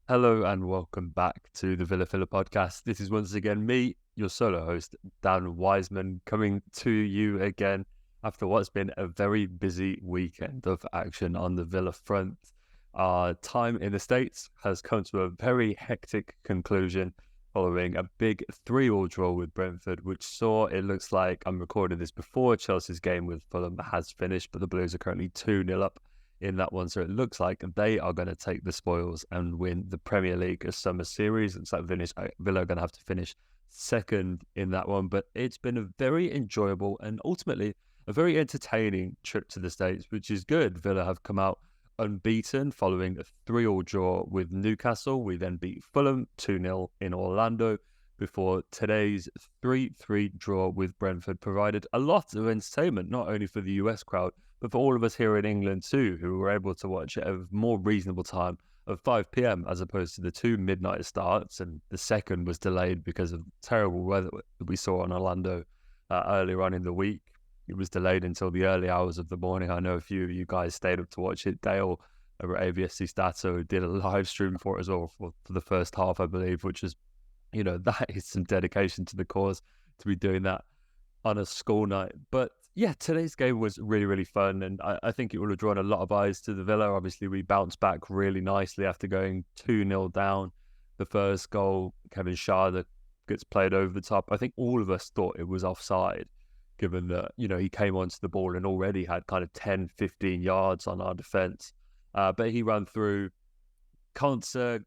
Hello and welcome back to the Villa Filler podcast. This is once again me, your solo host, Dan Wiseman, coming to you again after what's been a very busy weekend of action on the Villa front. Our time in the States has come to a very hectic conclusion following a big 3-3 draw with Brentford, which saw, it looks like, I'm recording this before Chelsea's game with Fulham has finished, but the Blues are currently 2-0 up in that one. So it looks like they are going to take the spoils and win the Premier League summer series. It's like Villa are going to have to finish second in that one. But it's been a very enjoyable and ultimately a very entertaining trip to the States, which is good. Villa have come out unbeaten following a 3-3 draw with Newcastle. We then beat Fulham 2-0 in Orlando before today's 3-3 draw with Brentford provided a lot of entertainment, not only for the US crowd, but for all of us here in England too, who were able to watch at a more reasonable time of 5 p.m. as opposed to the 2 midnight starts. And the second was delayed because of terrible weather that we saw in Orlando earlier on in the week. It was delayed until the early hours of the morning. I know a few of you guys stayed up to watch it. Dale over at AVSC Stato did a live stream for it as well for the first half, I believe, which is, that is some dedication to the cause to be doing that on a school night. But yeah, today's game was really, really fun. And I think it would have drawn a lot of eyes to the Villa. Obviously, we bounced back really nicely after going 2-0 down. The first goal, Kevin Shaw, that gets played over the top. I think all of us thought it was offside, given that, he came onto the ball and already had kind of 10, 15 yards on our defence. But he ran through. Konsa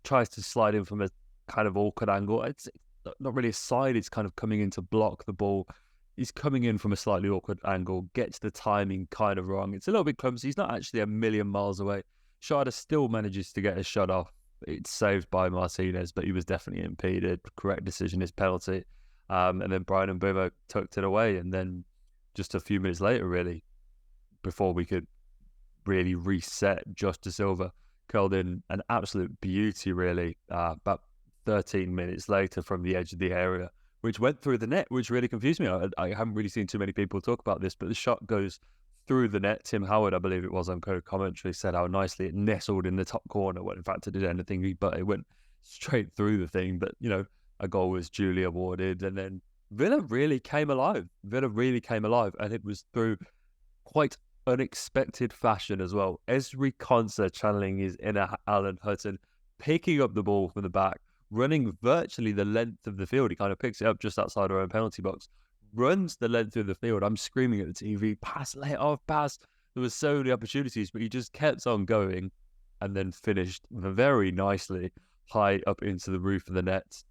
tries to slide in from a kind of awkward angle. It's not really a side. It's kind of coming in to block the ball. He's coming in from a slightly awkward angle, gets the timing kind of wrong. It's a little bit clumsy. He's not actually a million miles away. Shada still manages to get a shot off. It's saved by Martinez, but he was definitely impeded. Correct decision is penalty. And then Brian Mbeumo tucked it away. And then just a few minutes later, really, before we could really reset, Josh Da Silva curled in an absolute beauty, really, about 13 minutes later from the edge of the area, which went through the net, which really confused me. I haven't really seen too many people talk about this, but the shot goes through the net. Tim Howard, I believe it was, on co-commentary, said how nicely it nestled in the top corner. Well, in fact, it did anything, but it went straight through the thing. But, a goal was duly awarded. And then Villa really came alive. And it was through quite unexpected fashion as well. Ezri Konsa channeling his inner Alan Hutton, picking up the ball from the back, running virtually the length of the field. He kind of picks it up just outside our own penalty box, runs the length of the field. I'm screaming at the TV, pass, lay it off, pass. There were so many opportunities, but he just kept on going and then finished very nicely high up into the roof of the net.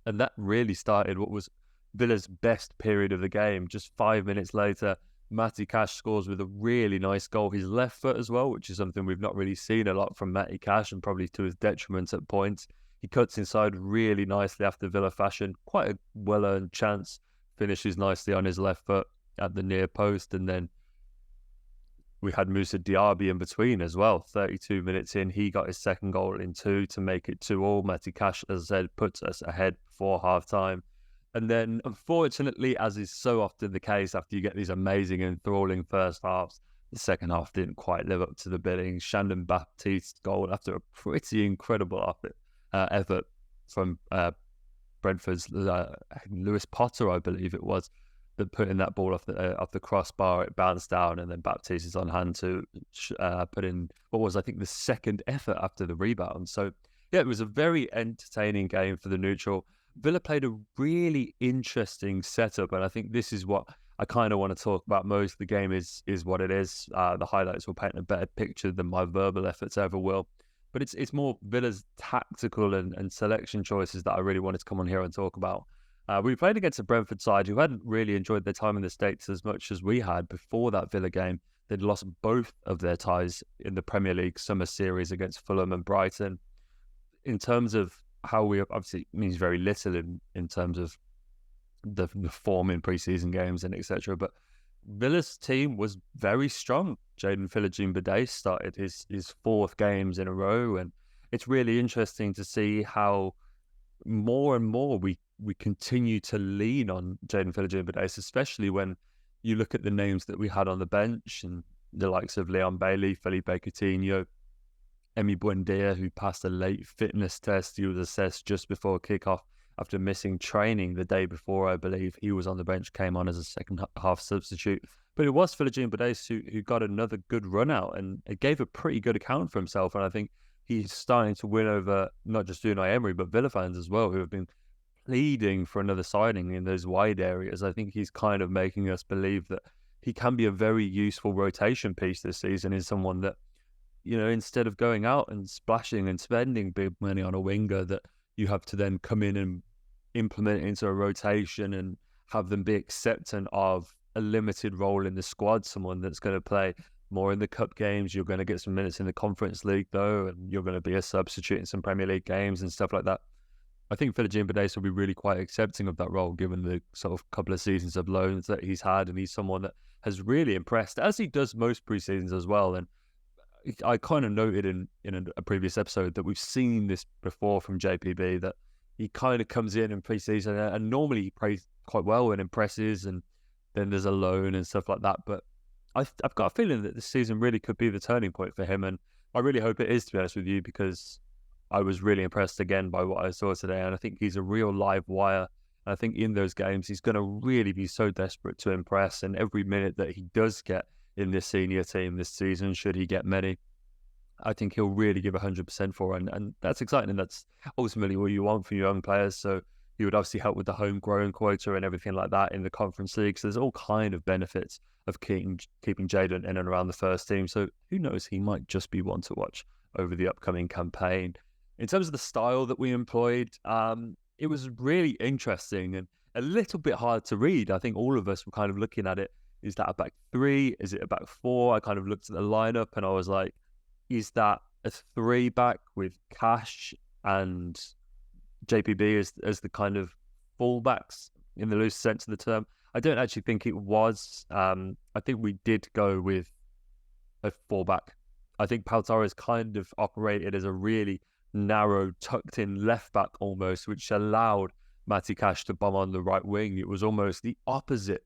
And that really started what was Villa's best period of the game. Just 5 minutes later, Matty Cash scores with a really nice goal. His left foot as well, which is something we've not really seen a lot from Matty Cash, and probably to his detriment at points. He cuts inside really nicely after Villa fashion. Quite a well-earned chance. Finishes nicely on his left foot at the near post. And then we had Moussa Diaby in between as well. 32 minutes in, he got his second goal in 2 to make it 2-2. Matty Cash, as I said, puts us ahead before half-time. And then, unfortunately, as is so often the case after you get these amazing, enthralling first halves, the second half didn't quite live up to the billing. Shandon Baptiste's goal, after a pretty incredible effort from Brentford's Lewis Potter, I believe it was, that put in that ball off the crossbar. It bounced down, and then Baptiste is on hand to put in what was, I think, the second effort after the rebound. So, yeah, it was a very entertaining game for the neutral. Villa played a really interesting setup, and I think this is what I kind of want to talk about most. The game is what it is. The highlights will paint a better picture than my verbal efforts ever will. But it's more Villa's tactical and selection choices that I really wanted to come on here and talk about. We played against a Brentford side who hadn't really enjoyed their time in the States as much as we had before that Villa game. They'd lost both of their ties in the Premier League summer series against Fulham and Brighton. In terms of how we, obviously means very little in terms of the form in pre-season games and etc. But Villa's team was very strong. Jaden Philogene-Bidet started his 4th games in a row, and it's really interesting to see how more and more we continue to lean on Jaden Philogene-Bidet, especially when you look at the names that we had on the bench and the likes of Leon Bailey, Felipe Coutinho, Emi Buendia, who passed a late fitness test. He was assessed just before kickoff after missing training the day before, I believe. He was on the bench, came on as a second half substitute. But it was Philogene Bades who got another good run out, and it gave a pretty good account for himself. And I think he's starting to win over not just Unai Emery, but Villa fans as well, who have been pleading for another signing in those wide areas. I think he's kind of making us believe that he can be a very useful rotation piece this season. Is someone that, instead of going out and splashing and spending big money on a winger, that you have to then come in and implement it into a rotation and have them be acceptant of a limited role in the squad, someone that's going to play more in the cup games. You're going to get some minutes in the Conference League, though, and you're going to be a substitute in some Premier League games and stuff like that. I think Philogene Bades will be really quite accepting of that role, given the sort of couple of seasons of loans that he's had, and he's someone that has really impressed, as he does most pre-seasons as well. And I kind of noted in a previous episode that we've seen this before from JPB, that he kind of comes in pre-season and normally he plays quite well and impresses, and then there's a loan and stuff like that. But I've got a feeling that this season really could be the turning point for him, and I really hope it is, to be honest with you, because I was really impressed again by what I saw today, and I think he's a real live wire. And I think in those games, he's going to really be so desperate to impress, and every minute that he does get in this senior team this season, should he get many, I think he'll really give 100% for, and that's exciting, and that's ultimately what you want for your young players. So he would obviously help with the homegrown quota and everything like that in the Conference League. So there's all kind of benefits of keeping Jadon in and around the first team. So who knows, he might just be one to watch over the upcoming campaign. In terms of the style that we employed, it was really interesting and a little bit hard to read. I think all of us were kind of looking at it. Is that a back three? Is it a back four? I kind of looked at the lineup and I was like, is that a three back with Cash and JPB as the kind of fullbacks in the loose sense of the term? I don't actually think it was. I think we did go with a fullback. I think Pau Torres kind of operated as a really narrow, tucked in left back almost, which allowed Matty Cash to bomb on the right wing. It was almost the opposite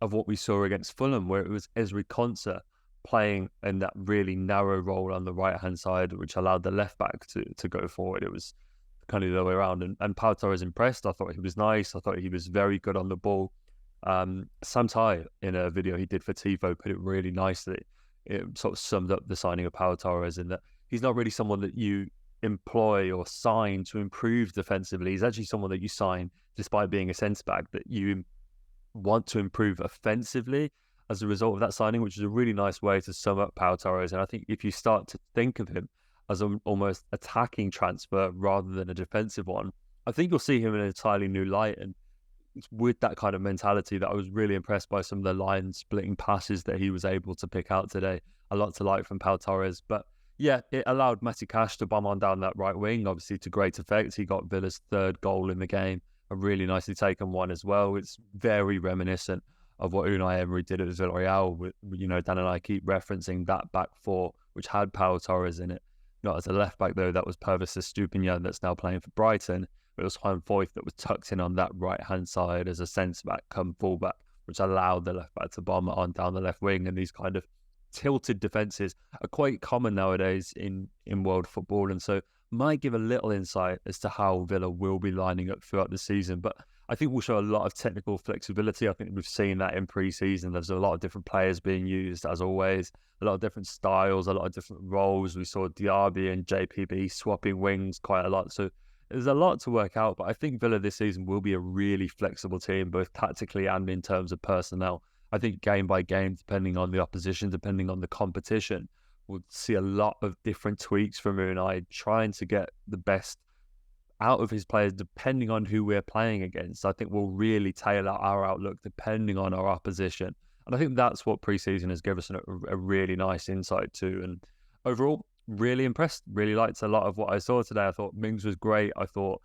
of what we saw against Fulham, where it was Ezri Konsa playing in that really narrow role on the right hand side, which allowed the left back to go forward. It was kind of the other way around, and Pau Torres impressed. I thought he was nice. I thought he was very good on the ball. Sam Tai, in a video he did for Tifo, put it really nicely. It sort of summed up the signing of Pau Torres in that he's not really someone that you employ or sign to improve defensively. He's actually someone that you sign despite being a centre back, that you want to improve offensively as a result of that signing, which is a really nice way to sum up Pau Torres. And I think if you start to think of him as an almost attacking transfer rather than a defensive one, I think you'll see him in an entirely new light. And it's with that kind of mentality that I was really impressed by some of the line splitting passes that he was able to pick out today. A lot to like from Pau Torres. But yeah, it allowed Matty Cash to bomb on down that right wing, obviously to great effect. He got Villa's third goal in the game, a really nicely taken one as well. It's very reminiscent of what Unai Emery did at Villarreal. Dan and I keep referencing that back four, which had Pau Torres in it. Not as a left back, though. That was Pervis Estupiñán that's now playing for Brighton. But it was Juan Foyth that was tucked in on that right-hand side as a centre-back come full-back, which allowed the left-back to bomb on down the left wing. And these kind of tilted defences are quite common nowadays in world football, and so might give a little insight as to how Villa will be lining up throughout the season. But I think we'll show a lot of technical flexibility. I think we've seen that in pre-season. There's a lot of different players being used, as always, a lot of different styles, a lot of different roles. We saw Diaby and JPB swapping wings quite a lot, so there's a lot to work out. But I think Villa this season will be a really flexible team, both tactically and in terms of personnel. I think game by game, depending on the opposition, depending on the competition, we'll see a lot of different tweaks from Unai, trying to get the best out of his players depending on who we're playing against. I think we'll really tailor our outlook depending on our opposition. And I think that's what pre-season has given us a really nice insight to. And overall, really impressed. Really liked a lot of what I saw today. I thought Mings was great. I thought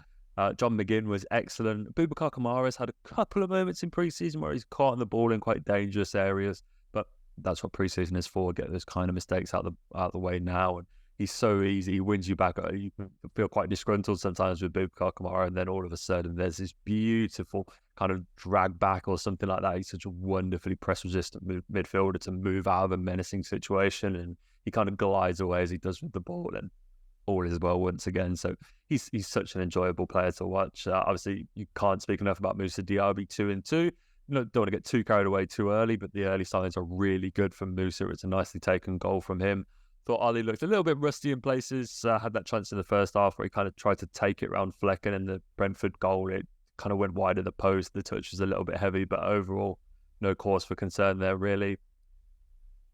John McGinn was excellent. Boubacar Kamara's had a couple of moments in pre-season where he's caught on the ball in quite dangerous areas, but that's what pre-season is for. Get those kind of mistakes out the way now. And he's so easy. He wins you back. You can feel quite disgruntled sometimes with Boubacar Kamara, and then all of a sudden there's this beautiful kind of drag back or something like that. He's such a wonderfully press-resistant midfielder to move out of a menacing situation, and he kind of glides away as he does with the ball. And all is well once again. So he's such an enjoyable player to watch. Obviously, you can't speak enough about Moussa Diaby 2-2. Don't want to get too carried away too early, but the early signs are really good from Moussa. It's a nicely taken goal from him. Thought Ali looked a little bit rusty in places. Had that chance in the first half where he kind of tried to take it around Flecken, and the Brentford goal, it kind of went wide of the post. The touch was a little bit heavy, but overall, no cause for concern there, really.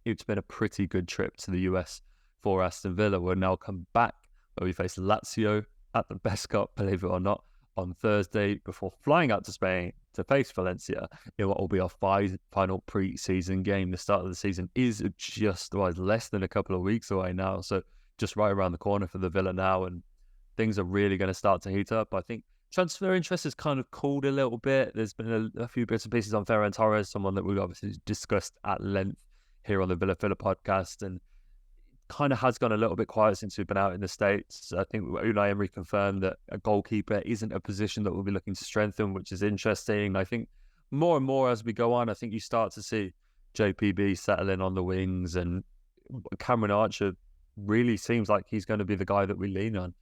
It's been a pretty good trip to the US for Aston Villa. We'll now come back where we face Lazio at the Best Cup, believe it or not, on Thursday before flying out to Spain to face Valencia in what will be our final pre-season game. The start of the season is just less than a couple of weeks away now, so just right around the corner for the Villa now, and things are really going to start to heat up. I think transfer interest has kind of cooled a little bit. There's been a few bits and pieces on Ferran Torres, someone that we've obviously discussed at length here on the Villa podcast, and kind of has gone a little bit quiet since we've been out in the States. I think Unai Emery confirmed that a goalkeeper isn't a position that we'll be looking to strengthen, which is interesting. I think more and more as we go on, I think you start to see JPB settle in on the wings, and Cameron Archer really seems like he's going to be the guy that we lean on.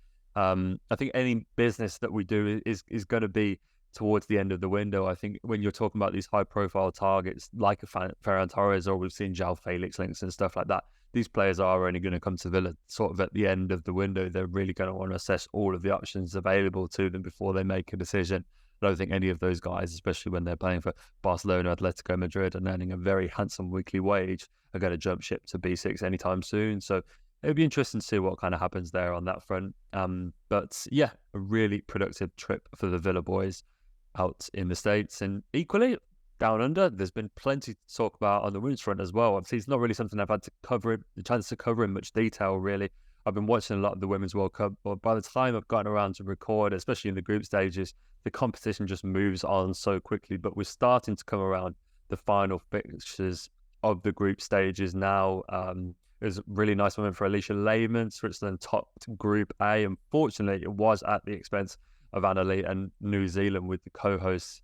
I think any business that we do is going to be towards the end of the window. I think when you're talking about these high-profile targets like a Ferran Torres, or we've seen João Felix links and stuff like that, these players are only going to come to Villa sort of at the end of the window. They're really going to want to assess all of the options available to them before they make a decision. I don't think any of those guys, especially when they're playing for Barcelona, Atletico Madrid, and earning a very handsome weekly wage, are going to jump ship to B6 anytime soon. So it'll be interesting to see what kind of happens there on that front. But yeah, a really productive trip for the Villa boys out in the States. And equally, down under, there's been plenty to talk about on the women's front as well. Obviously, it's not really something I've had to cover, the chance to cover in much detail, really. I've been watching a lot of the Women's World Cup, but by the time I've gotten around to record, especially in the group stages, the competition just moves on so quickly. But we're starting to come around the final fixtures of the group stages now. It was a really nice moment for Alicia Lehmann. Switzerland topped Group A. Unfortunately, it was at the expense of Annalie and New Zealand, with the co-hosts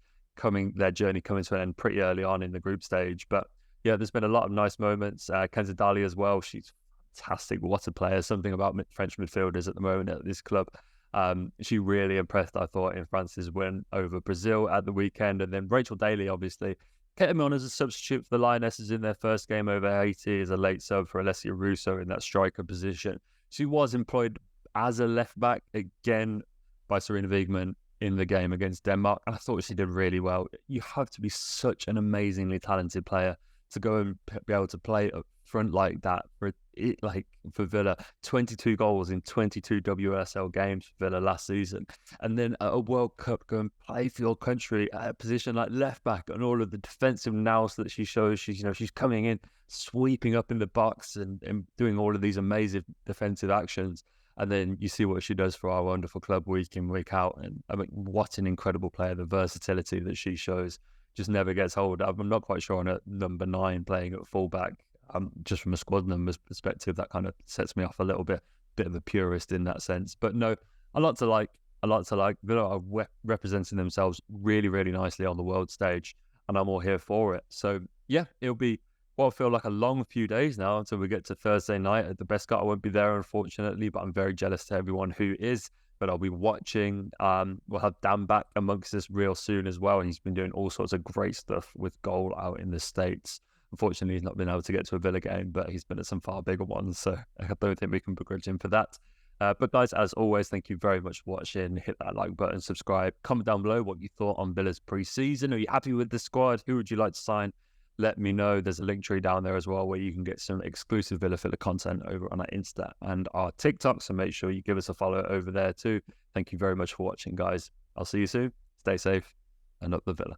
their journey coming to an end pretty early on in the group stage. But yeah, there's been a lot of nice moments. Kenza Dali as well. She's fantastic. What a player. Something about French midfielders at the moment at this club. She really impressed, I thought, in France's win over Brazil at the weekend. And then Rachel Daly, obviously, came on as a substitute for the Lionesses in their first game over Haiti as a late sub for Alessia Russo in that striker position. She was employed as a left back again by Serena Wiegmann in the game against Denmark, and I thought she did really well. You have to be such an amazingly talented player to go and be able to play up front like that for Villa. 22 goals in 22 WSL games for Villa last season, and then at a World Cup go and play for your country at a position like left back, and all of the defensive nous that she shows. She's coming in, sweeping up in the box and doing all of these amazing defensive actions. And then you see what she does for our wonderful club week in, week out. And I mean, what an incredible player. The versatility that she shows just never gets old. I'm not quite sure on a number 9 playing at fullback. Just from a squad numbers perspective, that kind of sets me off a little bit of a purist in that sense. But no, a lot to like. Villa are representing themselves really, really nicely on the world stage, and I'm all here for it. So yeah, it'll be what will feel like a long few days now until we get to Thursday night at the Best Cup. I won't be there, unfortunately, but I'm very jealous to everyone who is. But I'll be watching. We'll have Dan back amongst us real soon as well, and he's been doing all sorts of great stuff with goal out in the States. Unfortunately, he's not been able to get to a Villa game, but he's been at some far bigger ones, so I don't think we can begrudge him for that. But guys, as always, thank you very much for watching. Hit that like button, subscribe, comment down below what you thought on Villa's pre-season. Are you happy with the squad? Who would you like to sign? Let me know. There's a link tree down there as well where you can get some exclusive Villa Filler content over on our Insta and our TikTok. So make sure you give us a follow over there too. Thank you very much for watching, guys. I'll see you soon. Stay safe and up the Villa.